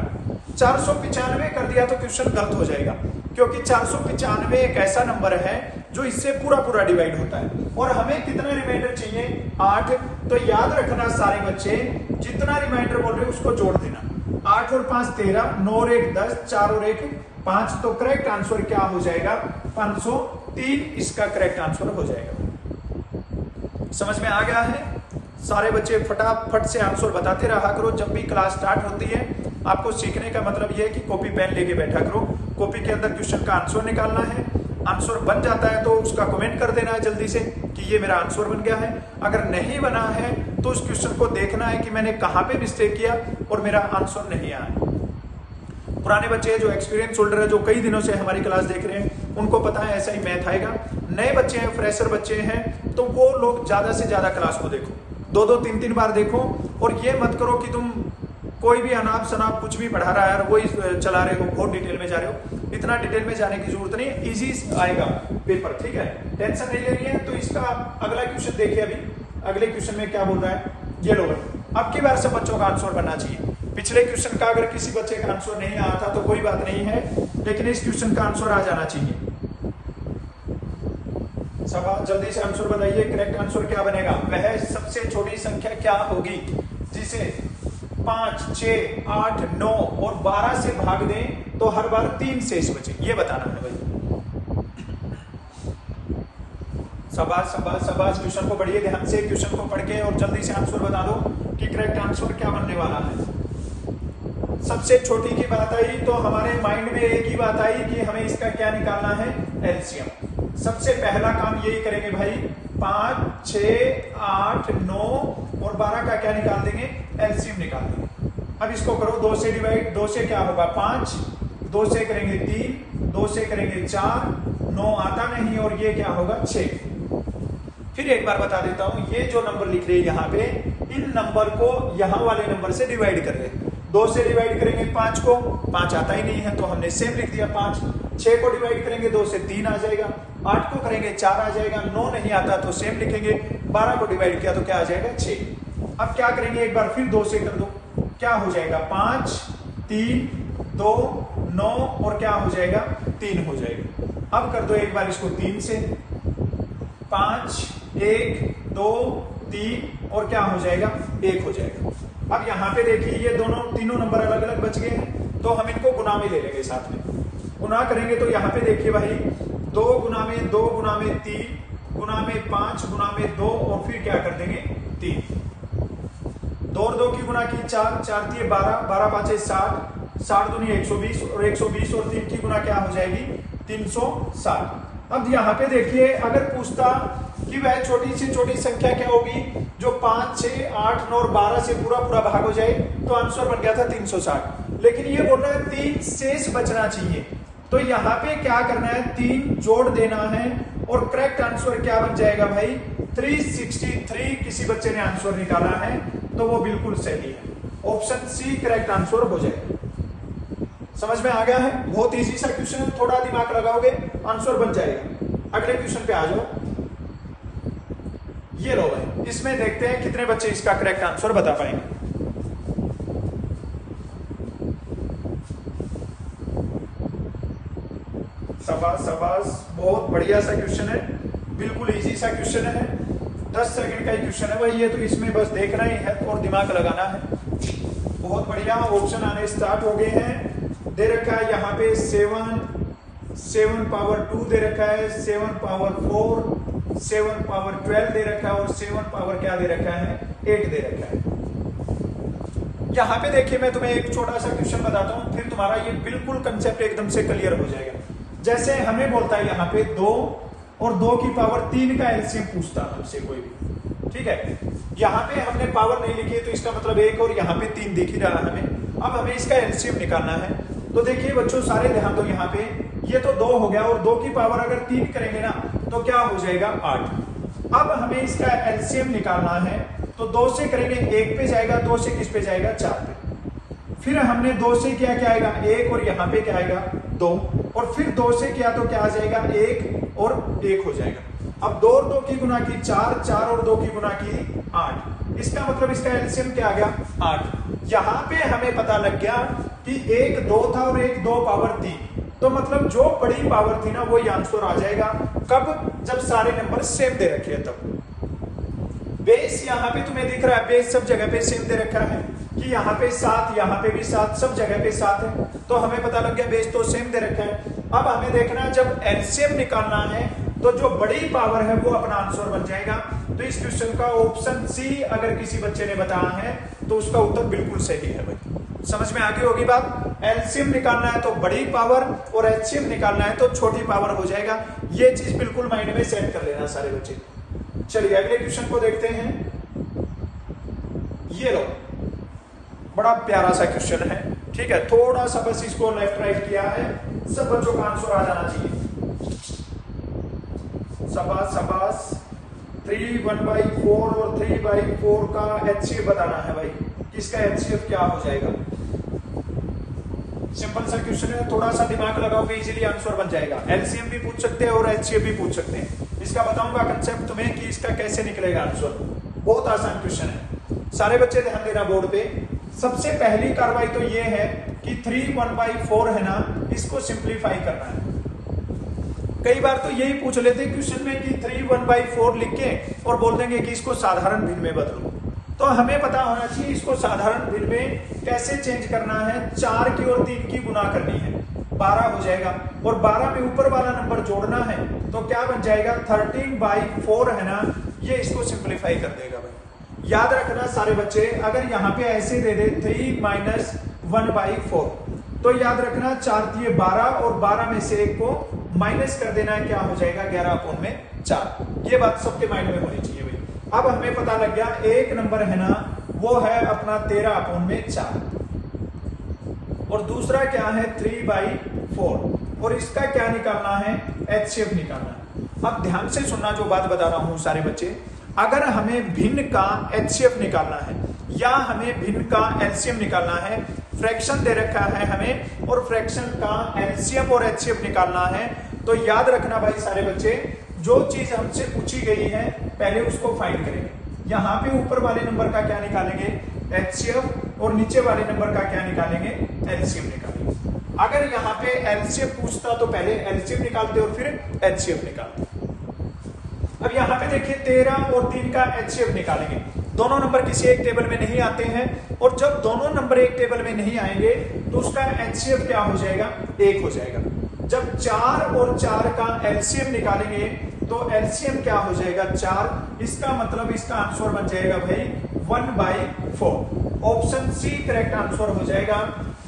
Speaker 1: 495 कर दिया तो क्वेश्चन गलत हो जाएगा, क्योंकि 495 एक ऐसा नंबर है जो इससे पूरा पूरा डिवाइड होता है। और हमें कितना रिमाइंडर चाहिए? 8। तो याद रखना सारे बच्चे, जितना रिमाइंडर बोल रहे हो उसको जोड़ देना। 8 और 5 13, 9 और 1 10, 4 और 1 5। तो करेक्ट आंसर क्या हो जाएगा? 503 इसका करेक्ट आंसर हो जाएगा। समझ में आ गया है? सारे बच्चे फटाफट से आंसर बताते रहा करो। जब भी क्लास स्टार्ट होती है आपको सीखने का मतलब यह है कि कॉपी पेन लेके बैठा करो। कॉपी के अंदर क्वेश्चन का आंसर निकालना है। आंसर बन जाता है तो उसका कमेंट कर देना है जल्दी से कि ये मेरा आंसर बन गया है। अगर नहीं बना है तो उस क्वेश्चन को देखना है कि मैंने कहां पे मिस्टेक किया और मेरा आंसर नहीं आया। पुराने बच्चे जो एक्सपीरियंस होल्डर है, जो कई दिनों से हमारी क्लास देख रहे हैं, उनको पता है ऐसा ही मैथ आएगा। नए बच्चे हैं, फ्रेशर बच्चे हैं, तो वो लोग ज्यादा से ज्यादा क्लास को देखो, 2-2 3-3 बार देखो। और ये मत करो कि तुम कोई भी अनाप शनाप कुछ भी पढ़ा रहा है और वही चला रहे हो, बहुत डिटेल में जा रहे हो। इतना डिटेल में जाने की जरूरत नहीं है, इजी आएगा पेपर, ठीक है, टेंशन नहीं लेनी है। तो इसका अगला क्वेश्चन देखिए। अभी अगले क्वेश्चन में क्या बोल रहा है, ये लो। अब की बार सब बच्चों का आंसर बनना चाहिए। पिछले क्वेश्चन का अगर किसी बच्चे का आंसर नहीं आया था तो कोई बात नहीं है, लेकिन इस क्वेश्चन का आंसर आ जाना चाहिए। सब जल्दी से आंसर बताइए, करेक्ट आंसर क्या बनेगा? वह सबसे छोटी संख्या क्या होगी जिसे 5, 6, 8, 9 और 12 से भाग दें तो हर बार 3 शेष बचे? ये बताना है भाई। शाबाश शाबाश शाबाश। क्वेश्चन को पढ़िए ध्यान से, क्वेश्चन को पढ़ के और जल्दी से आंसर बता दो कि करेक्ट आंसर क्या बनने वाला है। सबसे छोटी की बात आई तो हमारे माइंड में एक ही बात आई कि हमें इसका क्या निकालना है, एलसीएम। सबसे पहला काम यही करेंगे भाई, 5, 6, 8, 9 और 12 का क्या निकाल देंगे, एलसीएम निकाल देंगे। अब इसको करो 2 से डिवाइड। 2 से क्या होगा 5, 2 से करेंगे 3, 2 से करेंगे 4, 9 आता नहीं और ये क्या होगा 6। फिर एक बार बता देता हूं, ये जो नंबर लिख रहे हैं यहाँ पे, इन नंबर को यहाँ वाले नंबर से डिवाइड कर रहे हैं। 2 से डिवाइड करेंगे 5 को, 5 आता ही नहीं है तो हमने सेम लिख दिया 5। 6 को डिवाइड करेंगे 2 से 3 आ जाएगा। 8 को करेंगे 4 आ जाएगा। 9 नहीं आता तो सेम लिखेंगे। 12 को डिवाइड किया तो क्या आ जाएगा 6। अब क्या करेंगे, एक बार फिर 2 से कर दो, क्या हो जाएगा 5, 3, 2, 9 और क्या हो जाएगा 3 हो जाएगा। अब कर दो एक बार इसको 3 से, 5, 1, 2, 3 और क्या हो जाएगा 1 हो जाएगा। अब यहाँ पे देखिए ये तीनों नंबर अलग अलग बच गए हैं तो हम इनको गुना में ले लेंगे साथ में। गुना करेंगे तो यहाँ पे देखिए भाई 2 गुना में 2 गुना में 3 गुना में 5 गुना में 2 और फिर क्या कर देंगे 3। 2 और 2 की गुना की 4, 4 3 12, 12 5 60, 60 दूनी 120 और 120 और 3 की गुना क्या हो जाएगी 360। अब यहाँ पे देखिए अगर पूछता कि वह छोटी से छोटी संख्या क्या होगी जो 5, 6, 8, 9 और 12 से पूरा भाग हो जाए, तो आंसर बन गया था 360। लेकिन ये बोल रहा है 3 शेष बचना चाहिए, तो यहाँ पे क्या करना है 3 जोड़ देना है और करेक्ट आंसर क्या बन जाएगा भाई 363। किसी बच्चे ने आंसर निकाला है तो वो बिल्कुल सही है, ऑप्शन सी करेक्ट आंसर हो जाएगा। समझ में आ गया है? बहुत इजी सा क्वेश्चन है, थोड़ा दिमाग लगाओगे आंसर बन जाएगा। अगले क्वेश्चन पे आ जाओ। ये लो भाई, इसमें देखते हैं कितने बच्चे इसका करेक्ट आंसर बता पाएंगे। शाबाश शाबाश, बहुत बढ़िया सा क्वेश्चन है, बिल्कुल इजी सा क्वेश्चन है। 10 सेकंड का ही क्वेश्चन है भाई ये, तो इसमें बस देखना ही है और दिमाग लगाना है। बहुत बढ़िया, ऑप्शन आने स्टार्ट हो गए हैं। दे रखा है यहाँ पे 7 पावर 2 दे रखा है, 7 पावर 4, 7 पावर 12 दे रखा है और 7 पावर क्या दे रखा है 8 दे रखा है। यहाँ पे देखिए मैं तुम्हें एक छोटा सा क्वेश्चन बताता हूँ, फिर तुम्हारा ये बिल्कुल कंसेप्ट एकदम से क्लियर हो जाएगा। जैसे हमें बोलता है यहाँ पे 2 और 2 की पावर 3 का एलसीएम पूछता है हमसे कोई भी, ठीक है। यहाँ पे हमने पावर नहीं लिखी है तो इसका मतलब 1 और यहाँ पे 3 दिख ही रहा है हमें। अब हमें इसका एलसीएम निकालना है, तो देखिए बच्चों सारे ध्यान दो, यहाँ पे ये तो 2 हो गया और 2 की पावर अगर 3 करेंगे ना तो क्या हो जाएगा 8। अब हमें इसका एलसीएम निकालना है, तो 2 से करेंगे 1 पे जाएगा, 2 से किस पे जाएगा 4 पे। फिर हमने 2 से क्या क्या आएगा 1 और यहाँ पे क्या आएगा 2, और फिर 2 से किया तो क्या आ जाएगा 1 और 1 हो जाएगा। अब 2 और 2 की गुना की 4, 4 और 2 की गुना की 8। इसका मतलब इसका एलसीएम क्या आ गया 8। यहाँ पे हमें पता लग गया कि 1 2 था और 1 2 पावर 3, तो मतलब जो बड़ी पावर थी ना वही आंसर आ जाएगा। कब? जब सारे नंबर सेम दे रखे हैं तब। बेस यहाँ पे तुम्हें दिख रहा है, बेस सब जगह पे सेम दे रखा है कि यहाँ पे 7, यहाँ पे भी 7, सब जगह पे 7 है, तो हमें पता लग गया बेस तो सेम दे रखा है। अब हमें देखना है जब एलसीएम निकालना है तो जो बड़ी पावर है वो अपना आंसर बन जाएगा। तो इस क्वेश्चन का ऑप्शन सी अगर किसी बच्चे ने बताया है तो उसका उत्तर बिल्कुल सही है भाई। समझ में आ गई होगी बात। एलसीएम निकालना है तो बड़ी पावर और एचसीएम निकालना है तो छोटी पावर हो जाएगा। ये चीज बिल्कुल माइंड में सेट कर लेना सारे बच्चे। चलिए अगले क्वेश्चन को देखते हैं। ये लो, बड़ा प्यारा सा क्वेश्चन है, ठीक है, थोड़ा सा बस इसको लेफ्ट राइट किया है, सब बच्चों का आंसर आ जाना चाहिए। शाबाश 3/1/4 और 3/4 का एचसीएफ बताना है भाई, इसका एचसीएफ क्या हो जाएगा। सिंपल सा क्वेश्चन है, थोड़ा सा दिमाग लगाओगे इजीली आंसर बन जाएगा। एलसीएम भी पूछ सकते हैं और एचसीएफ भी पूछ सकते हैं। इसका बताऊंगा कंसेप्ट तुम्हें कि इसका कैसे निकलेगा आंसर। बहुत आसान क्वेश्चन है, सारे बच्चे ध्यान देना बोर्ड पे। सबसे पहली कार्रवाई तो ये है कि 3/1/4 है ना, इसको सिंप्लीफाई करना है। कई बार तो यही पूछ लेते हैं क्वेश्चन में कि 3/1/4 लिख के और बोल देंगे कि इसको साधारण भिन्न में बदलो। तो हमें पता होना चाहिए इसको साधारण भिन्न में कैसे चेंज करना है। 4 की और 3 की गुना करनी है, 12 हो जाएगा, और 12 में ऊपर वाला नंबर जोड़ना है तो क्या बन जाएगा 13/4 है ना, ये इसको सिंप्लीफाई कर देगा भाई। याद रखना सारे बच्चे, अगर यहाँ पे ऐसे दे दे 3 - 1/4 तो याद रखना 4 दिए 12 और 12 में से 1 को माइनस कर देना है, क्या हो जाएगा 11/4। ये बात सबके माइंड में होनी चाहिए भाई। अब हमें पता लग गया एक नंबर है ना वो है अपना 13/4 और दूसरा क्या है 3/4 और इसका क्या निकालना है एचसीएफ निकालना है। अब ध्यान से सुनना जो बात बता रहा हूं सारे बच्चे, अगर हमें भिन्न का एचसीएफ निकालना है या हमें भिन्न का एलसीएम निकालना है, फ्रैक्शन दे रखा है हमें और फ्रैक्शन का एलसीएम और एचसीएफ निकालना है, तो याद रखना भाई सारे बच्चे, जो चीज हमसे पूछी गई है पहले उसको फाइंड करेंगे। यहाँ पे ऊपर वाले नंबर का क्या निकालेंगे एचसीएफ और नीचे वाले नंबर का क्या निकालेंगे एलसीएम निकालेंगे। अगर यहाँ पे एलसीएफ पूछता तो पहले एलसीएम निकालते और फिर एचसीएफ निकालते। अब यहाँ पे देखिए 13 और 3 का एचसीएफ निकालेंगे। दोनों नंबर किसी एक टेबल में नहीं आते हैं और जब दोनों नंबर एक टेबल में नहीं आएंगे तो उसका एचसीएफ क्या हो जाएगा 1 हो जाएगा। जब 4 और 4 का एलसीएम निकालेंगे तो एलसीएम क्या हो जाएगा 4, इसका मतलब इसका आंसर बन जाएगा भाई 1/4। ऑप्शन सी करेक्ट आंसर हो जाएगा।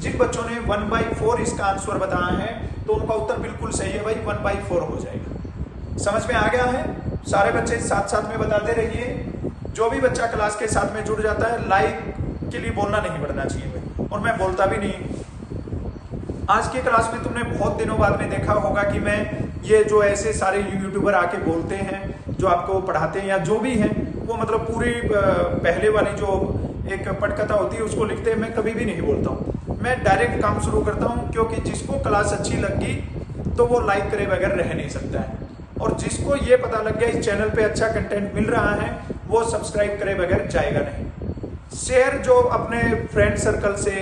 Speaker 1: जिन बच्चों ने 1/4 इसका आंसर बताया है तो उनका उत्तर बिल्कुल सही है भाई, 1/4 हो जाएगा। समझ में आ गया है? सारे बच्चे साथ साथ में बताते रहिए। जो भी बच्चा क्लास के साथ में जुड़ जाता है लाइक के लिए बोलना नहीं पड़ना चाहिए भाई, और मैं बोलता भी नहीं। आज की क्लास में तुमने बहुत दिनों बाद में देखा होगा कि मैं ये जो ऐसे सारे यूट्यूबर आके बोलते हैं जो आपको पढ़ाते हैं या जो भी हैं, वो मतलब पूरी पहले वाली जो एक पटकथा होती है उसको लिखते हैं, मैं कभी भी नहीं बोलता हूँ। मैं डायरेक्ट काम शुरू करता हूँ, क्योंकि जिसको क्लास अच्छी लगी तो वो लाइक करे बगैर रह नहीं सकता है, और जिसको ये पता लग गया इस चैनल पे अच्छा कंटेंट मिल रहा है वो सब्सक्राइब करे बगैर जाएगा नहीं। शेयर जो अपने फ्रेंड सर्कल से,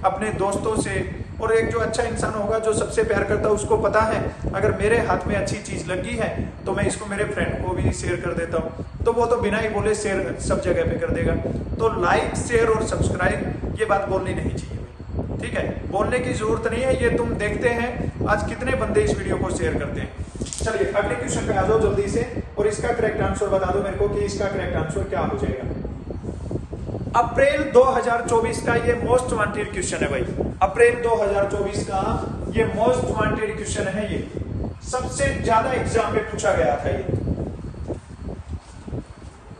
Speaker 1: अपने दोस्तों से, और एक जो अच्छा इंसान होगा जो सबसे प्यार करता है उसको पता है अगर मेरे हाथ में अच्छी चीज लगी है तो मैं इसको मेरे फ्रेंड को भी शेयर कर देता हूँ, तो वो तो बिना ही बोले शेयर सब जगह पे कर देगा। तो लाइक शेयर और सब्सक्राइब ये बात बोलनी नहीं चाहिए, ठीक है, बोलने की जरूरत नहीं है। ये तुम देखते हैं आज कितने बंदे इस वीडियो को शेयर करते हैं। चलिए अगले क्वेश्चन पे आ जाओ जल्दी से, और इसका करेक्ट आंसर बता दो मेरे को कि इसका करेक्ट आंसर क्या हो जाएगा। अप्रैल 2024 का ये मोस्ट वांटेड क्वेश्चन है भाई। अप्रैल 2024 का ये मोस्ट वांटेड क्वेश्चन है, ये सबसे ज्यादा एग्जाम में पूछा गया था। ये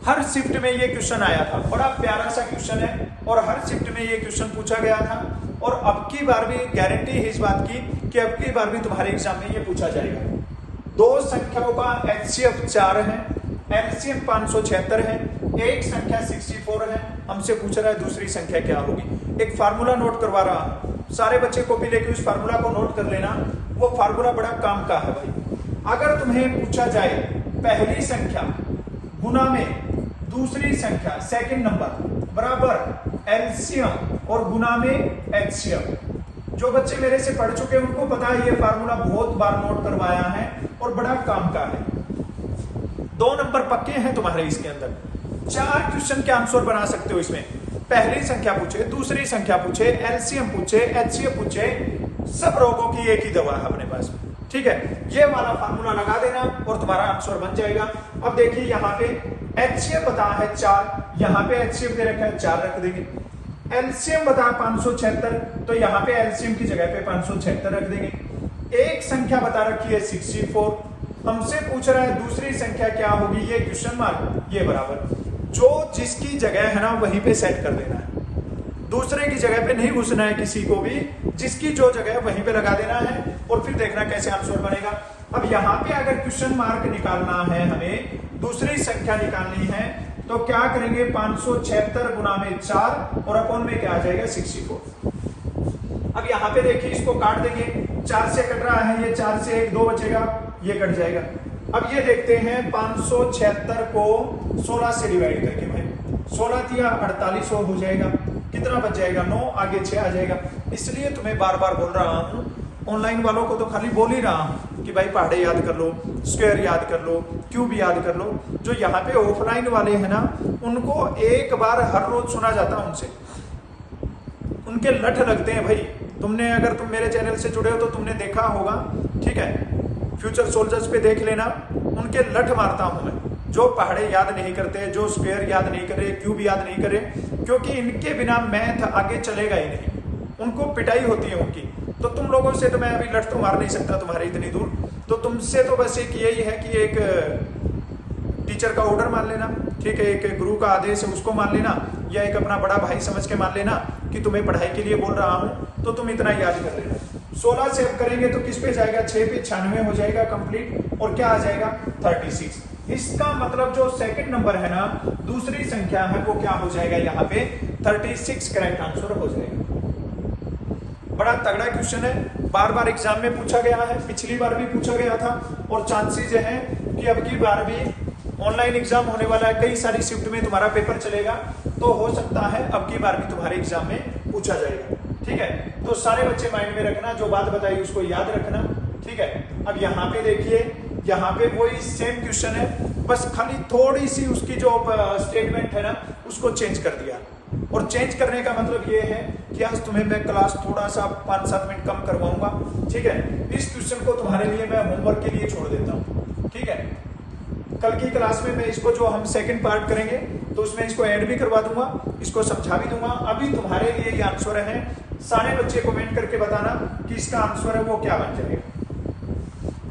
Speaker 1: हर शिफ्ट में ये क्वेश्चन आया था, बड़ा प्यारा सा क्वेश्चन है और हर शिफ्ट में ये क्वेश्चन पूछा गया था, और अब की बार भी गारंटी है इस बात की कि अब की बार भी तुम्हारे एग्जाम में ये पूछा जाएगा। दो संख्याओं का एचसीएफ 4 है, एलसीएम 576 है, एक संख्या 64 है, हमसे पूछ रहा है दूसरी संख्या क्या होगी। एक फार्मूला नोट करवा रहा हूं, सारे बच्चे कॉपी लेके उस फार्मूला को नोट कर लेना। वो फार्मूला बड़ा काम का है भाई। अगर तुम्हें पूछा जाए पहली संख्या गुना में दूसरी संख्या सेकंड नंबर बराबर एलसीएम और गुना में एचसीएफ, जो बच्चे मेरे से पढ़ चुके हैं उनको पता है ये फार्मूला बहुत बार नोट करवाया है और बड़ा काम का है। दो नंबर पक्के हैं तुम्हारे इसके अंदर, 4 क्वेश्चन के आंसर बना सकते हो इसमें। पहली संख्या पूछे, दूसरी संख्या पूछे, एलसीएम पूछे, एचसीएफ पूछे, सब रोगों की एक ही दवा है अपने पास। ठीक है, ये वाला फार्मूला लगा देना और तुम्हारा आंसर बन जाएगा। अब देखिए यहाँ पे एचसीएफ बता है 4, यहाँ पे एचसीएफ दे रखा है 4 रख देंगे। एलसीएम बता 576, तो यहाँ पे एलसीएम की जगह पे 576 रख देंगे। एक संख्या बता रखी है 64, हमसे पूछ रहा है दूसरी संख्या क्या होगी, ये क्वेश्चन मार्क, ये बराबर। जो जिसकी जगह है ना वहीं पे सेट कर देना है, दूसरे की जगह पे नहीं घुसना है किसी को भी, जिसकी जो जगह है वहीं पे लगा देना है और फिर देखना कैसे आंसर बनेगा। अब यहाँ पे अगर क्वेश्चन मार्क निकालना है, हमें दूसरी संख्या निकालनी है, तो क्या करेंगे 576 गुना में 4 और अपॉन में क्या आ जाएगा 64। अब यहाँ पे देखिए इसको काट देंगे, 4 से कट रहा है, ये 4 से 1 2 बचेगा, ये कट जाएगा। अब ये देखते हैं 576 को 16 से डिवाइड करके, भाई 16 दिया 48 हो जाएगा, कितना बच जाएगा 9, आगे 6 आ जाएगा। इसलिए तुम्हें बार बार बोल रहा हूं, ऑनलाइन वालों को तो खाली बोल ही रहा हूं कि भाई पहाड़े याद कर लो, स्क्वायर याद कर लो, क्यूब याद कर लो। जो यहाँ पे ऑफलाइन वाले हैं ना, उनको एक बार हर रोज सुना जाता है उनसे, उनके लठ लगते हैं भाई। तुमने अगर तुम मेरे चैनल से जुड़े हो तो तुमने देखा होगा, ठीक है, फ्यूचर सोल्जर्स पे देख लेना, उनके लठ मारता हूं मैं। जो पहाड़े याद नहीं करते, जो स्क्वायर याद नहीं करे, क्यूब याद नहीं करे, क्योंकि इनके बिना मैथ आगे चलेगा ही नहीं, उनको पिटाई होती है उनकी। तो तुम लोगों से तो मैं अभी लठ तो मार नहीं सकता तुम्हारे इतनी दूर, तो तुमसे तो बस एक यही है कि एक टीचर का ऑर्डर मान लेना, ठीक है, एक गुरु का आदेश है उसको मान लेना, या एक अपना बड़ा भाई समझ के मान लेना कि तुम्हें पढ़ाई के लिए बोल रहा हूं, तो तुम इतना याद कर लेना। 16 से अब करेंगे तो किस पे जाएगा, 6 पे 96 हो जाएगा कंप्लीट, और क्या आ जाएगा 36। इसका मतलब जो सेकंड नंबर है ना, दूसरी संख्या है, वो क्या हो जाएगा यहाँ पे 36 करेक्ट आंसर हो जाएगा। बड़ा तगड़ा क्वेश्चन है, बार बार एग्जाम में पूछा गया है, पिछली बार भी पूछा गया था, और चांसेस है कि अब की बार भी ऑनलाइन एग्जाम होने वाला है, कई सारी शिफ्ट में तुम्हारा पेपर चलेगा, तो हो सकता है अब की बार भी तुम्हारे एग्जाम में पूछा जाएगा। ठीक है, तो सारे बच्चे माइंड में रखना, जो बात बताई उसको याद रखना। ठीक है, अब यहाँ पे देखिए, यहाँ पे वही सेम क्वेश्चन है, बस खाली थोड़ी सी उसकी जो स्टेटमेंट है ना उसको चेंज कर दिया। और चेंज करने का मतलब ये है कि आज तुम्हें मैं क्लास थोड़ा सा 5-7 मिनट कम करवाऊंगा। ठीक है, इस क्वेश्चन को तुम्हारे लिए मैं होमवर्क के लिए छोड़ देता हूँ। ठीक है, कल की क्लास में मैं इसको जो हम सेकंड पार्ट करेंगे तो उसमें इसको ऐड भी करवा दूंगा, इसको समझा भी दूंगा। अभी तुम्हारे लिए ये आंसर है, सारे बच्चे कमेंट करके बताना कि इसका आंसर है वो क्या बन जाएगा।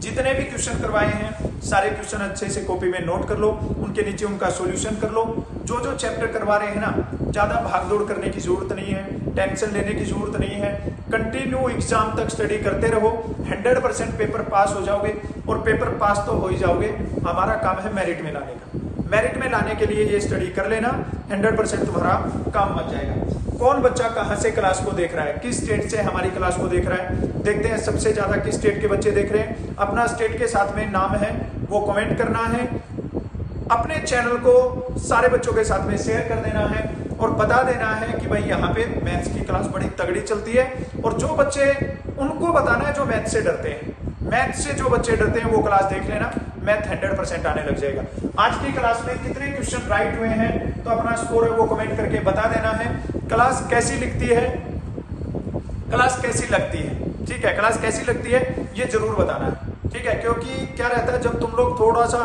Speaker 1: जितने भी क्वेश्चन करवाए हैं सारे क्वेश्चन अच्छे से कॉपी में नोट कर लो, उनके नीचे उनका सॉल्यूशन कर लो। जो जो चैप्टर करवा रहे हैं ना, ज्यादा भागदौड़ करने की जरूरत नहीं है, टेंशन लेने की जरूरत नहीं है। कंटिन्यू एग्जाम तक स्टडी करते रहो, 100% पेपर पास हो जाओगे, और पेपर पास तो हो ही जाओगे। हमारा काम है मेरिट में लाने का, मेरिट में लाने के लिए ये स्टडी कर लेना, 100% तुम्हारा काम बन जाएगा। कौन बच्चा कहां से क्लास को देख रहा है, किस स्टेट से हमारी क्लास को देख रहा है, देखते हैं सबसे ज्यादा किस स्टेट के बच्चे देख रहे हैं। अपना स्टेट के साथ में नाम है वो कमेंट करना है, अपने चैनल को सारे बच्चों के साथ में शेयर कर देना है, और बता देना है कि भाई यहाँ पे मैथ्स की क्लास बड़ी तगड़ी चलती है। और जो बच्चे, उनको बताना है जो मैथ से डरते हैं, मैथ से जो बच्चे डरते हैं वो क्लास देख लेना, मैथ 100% आने लग जाएगा। आज की क्लास में कितने क्वेश्चन राइट हुए हैं तो अपना स्कोर है वो कमेंट करके बता देना है। क्लास कैसी लिखती है, क्लास कैसी लगती है, ठीक है, क्लास कैसी लगती है ये जरूर बताना है। ठीक है, क्योंकि क्या रहता है, जब तुम लोग थोड़ा सा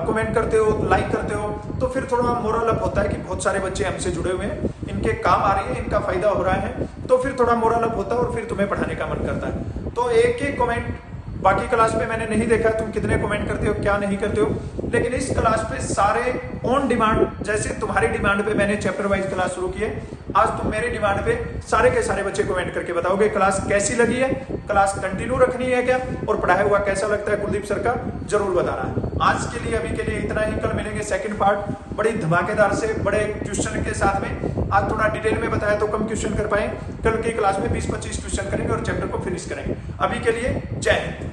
Speaker 1: कमेंट करते हो, लाइक करते हो, तो फिर थोड़ा मोरल अप होता है कि बहुत सारे बच्चे हमसे जुड़े हुए हैं, इनके काम आ रही है, इनका फायदा हो रहा है, तो फिर थोड़ा मोरल अप होता है और फिर तुम्हें पढ़ाने का मन करता है। तो एक एक कमेंट, बाकी क्लास में मैंने नहीं देखा तुम कितने कमेंट करते हो, क्या नहीं करते हो, लेकिन इस क्लास पे सारे ऑन डिमांड, जैसे तुम्हारी डिमांड पे मैंने चैप्टर वाइज क्लास शुरू की है, आज तुम मेरे डिमांड पे सारे के सारे बच्चे कमेंट करके बताओगे क्लास कैसी लगी है, क्लास कंटिन्यू रखनी है क्या, और पढ़ाया हुआ कैसा लगता है कुलदीप सर का, जरूर बताना है। आज के लिए, अभी के लिए इतना ही, कल मिलेंगे सेकंड पार्ट बड़ी धमाकेदार से बड़े क्वेश्चन के साथ में। आज थोड़ा डिटेल में बताया तो कम क्वेश्चन कर पाए, कल की क्लास में 20-25 क्वेश्चन करेंगे और चैप्टर को फिनिश करेंगे। अभी के लिए जय हिंद।